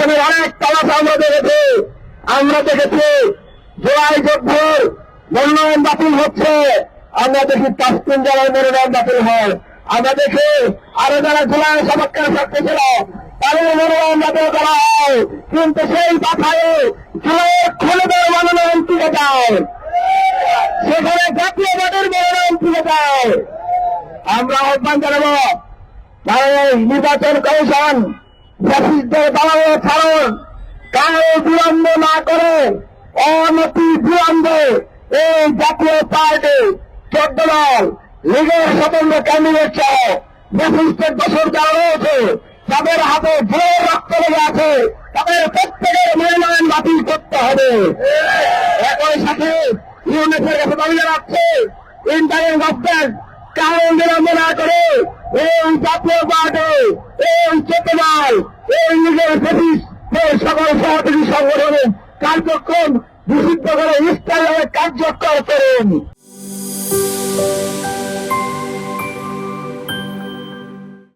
নির্বাচনের অনেক তামাশা আমরা দেখেছি জুলাই যুদ্ধের মনোনয়ন বাতিল হচ্ছে, আমরা দেখি 5-3 জেলার মনোনয়ন বাতিল হয়, আমরা দেখি আরো যারা জুলাই সমাজকার শক্তি ছিল তাদের মনোনয়ন বাতিল করা হয়, কিন্তু সেই কথায় জুলাইয়ের খুলেদের মনোনয়ন তুলে যায়, সেখানে জাতীয় পার্টির মনোনয়ন তুলে যায়। আমরা আহ্বান জানাবো নির্বাচন কমিশন ফ্যাসিস্টদের দালালের ছাড়ুন, কারো বিলম্ব না করে অনতি বিলম্বে এই জাতীয় পার্টি 14 দল লীগের স্বতন্ত্র ক্যান্ডিডেট সহ ফ্যাসিস্টের বছর যারা রয়েছে তাদের হাতে যে রক্ত লেগে আছে তাদের প্রত্যেকের মনোনয়ন বাতিল করতে হবে। একই সাথে ইউনিসেফের কাছে দাবি জানাচ্ছে ইন্টারিম গভর্নমেন্ট কারণ বিলম্ব না করে এই জাতীয় পার্টি, এই 14 দল, এই লীগের সকল সহযোগী সংগঠনের কার্যক্রম নিষিদ্ধ করে স্থায়ীভাবে কার্যকর করুন।